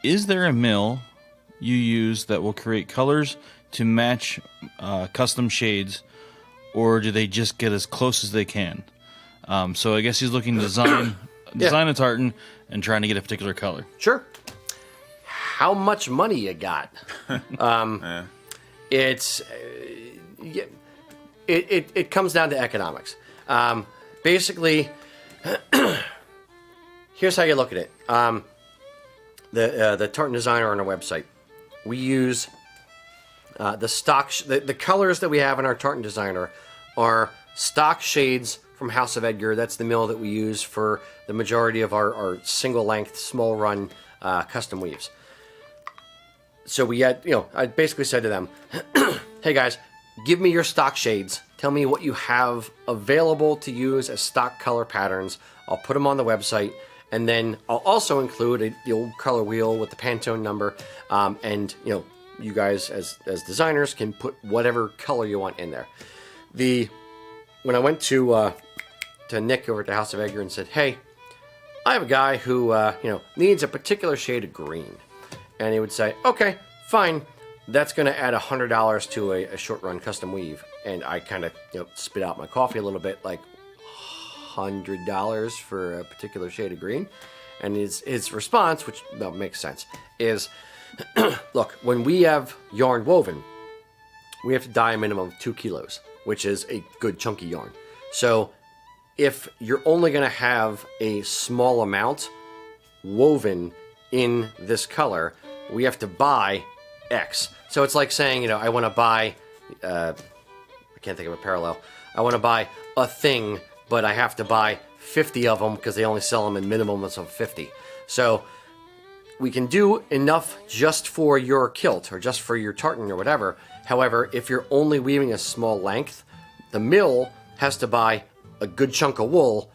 is there a mill you use that will create colors to match custom shades, or do they just get as close as they can? So I guess he's looking to design a tartan and trying to get a particular color. Sure. How much money you got? It's it comes down to economics. Basically, here's how you look at it. The tartan designer on our website, we use the stock the colors that we have in our tartan designer are stock shades from House of Edgar. That's the mill that we use for the majority of our single length, small run custom weaves. So we had, I basically said to them, hey guys, give me your stock shades. Tell me what you have available to use as stock color patterns. I'll put them on the website. And then I'll also include the old color wheel with the Pantone number. And, you guys as designers can put whatever color you want in there. When I went to Nick over at the House of Edgar and said, hey, I have a guy who, needs a particular shade of green. And he would say, okay, fine. That's going to add $100 to a short run custom weave. And I kind of, spit out my coffee a little bit, like $100 for a particular shade of green. And his response, which makes sense, is, look, when we have yarn woven, we have to dye a minimum of 2 kilos, which is a good chunky yarn. So if you're only going to have a small amount woven in this color, we have to buy X. So it's like saying, I want to buy, I can't think of a parallel. I want to buy a thing, but I have to buy 50 of them because they only sell them in minimums of 50. So we can do enough just for your kilt or just for your tartan or whatever. However, if you're only weaving a small length, the mill has to buy a good chunk of wool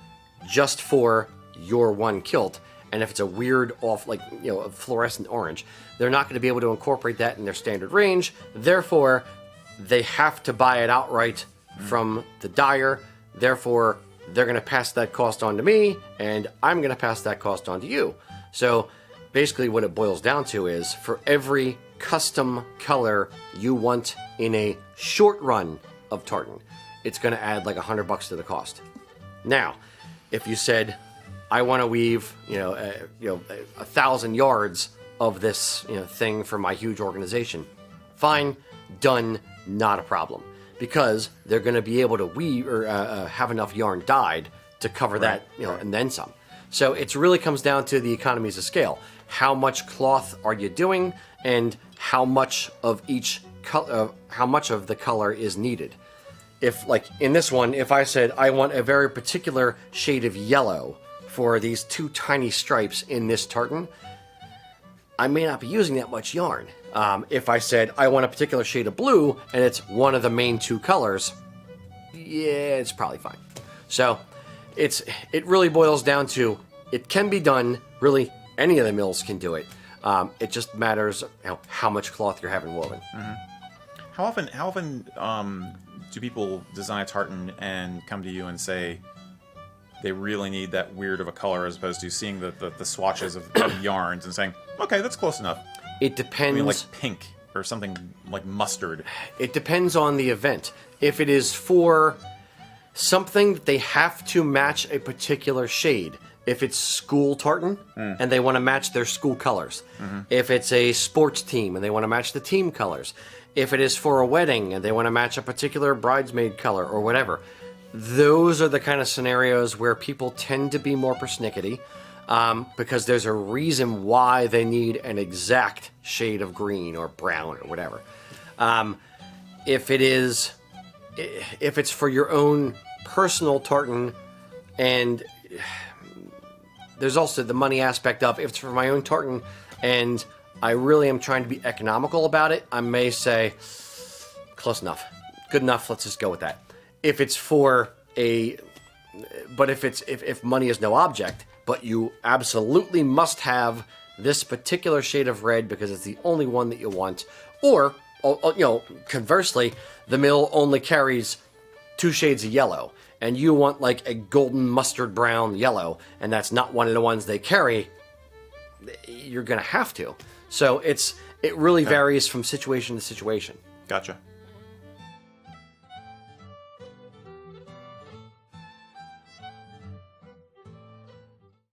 just for your one kilt. And if it's a weird off, like, a fluorescent orange, they're not going to be able to incorporate that in their standard range. Therefore, they have to buy it outright from the dyer. Therefore, they're going to pass that cost on to me, and I'm going to pass that cost on to you. So basically what it boils down to is for every custom color you want in a short run of tartan, it's going to add like $100 to the cost. Now, if you said, I want to weave, 1,000 yards of this, thing for my huge organization. Fine, done, not a problem, because they're going to be able to weave or have enough yarn dyed to cover that, and then some. So it really comes down to the economies of scale. How much cloth are you doing, and how much of each how much of the color is needed? If, like in this one, if I said I want a very particular shade of yellow for these 2 tiny stripes in this tartan, I may not be using that much yarn. If I said I want a particular shade of blue and it's one of the main 2 colors, yeah, it's probably fine. So it really boils down to, it can be done. Really, any of the mills can do it. It just matters how much cloth you're having woven. Mm-hmm. How often do people design a tartan and come to you and say they really need that weird of a color, as opposed to seeing the swatches of yarns and saying, okay, that's close enough? It depends. I mean, like pink or something like mustard. It depends on the event. If it is for something that they have to match a particular shade, if it's school tartan and they want to match their school colors, if it's a sports team and they want to match the team colors, if it is for a wedding and they want to match a particular bridesmaid color or whatever, those are the kind of scenarios where people tend to be more persnickety, because there's a reason why they need an exact shade of green or brown or whatever. If it's for your own personal tartan, and there's also the money aspect of, if it's for my own tartan and I really am trying to be economical about it, I may say, close enough, good enough, let's just go with that. If it's for if money is no object, but you absolutely must have this particular shade of red because it's the only one that you want, or conversely, the mill only carries 2 shades of yellow, and you want like a golden mustard brown yellow, and that's not one of the ones they carry, you're going to have to. So it really varies from situation to situation. Gotcha.